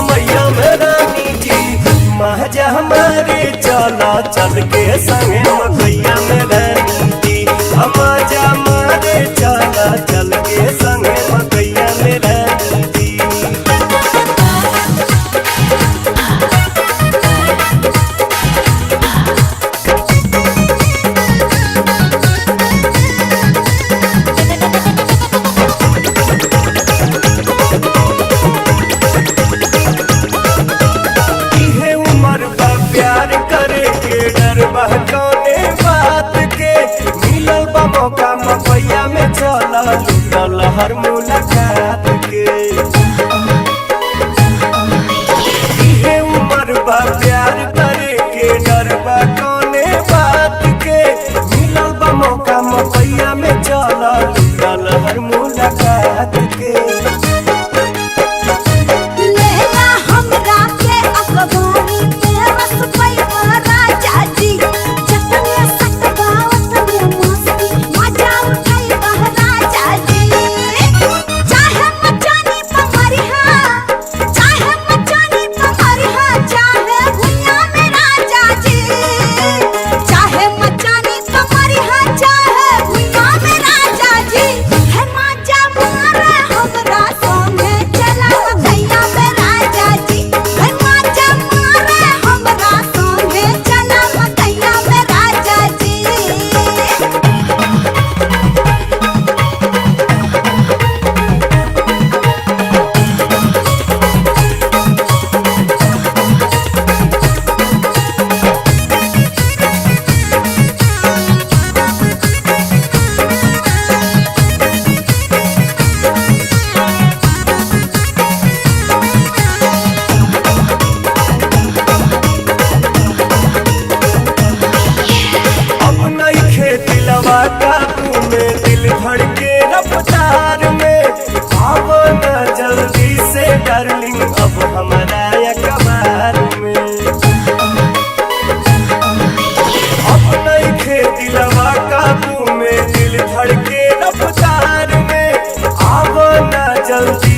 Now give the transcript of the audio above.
समैया में रानी जी महाजा हमारे चला चल के संगे मकैया में रानी जी महाजा हमारे चला चल के संगे मकैया में रानी जी। प्यार करे के डर बहकाने बात के मिलल बा मौका मकैया में चला लूटल हर मुलाकात के इहे उम्र बा प्यार करे के डर बहकाने बात के मिलल बा मौका मकैया में चला लूटल हर मुलाकात के। काबू में दिल धड़के रफ्तार में अब न जल्दी से डार्लिंग अब हमारा अखबार में अब नहीं खेती लवा काबू में दिल धड़के रफ्तार में अब न जल्दी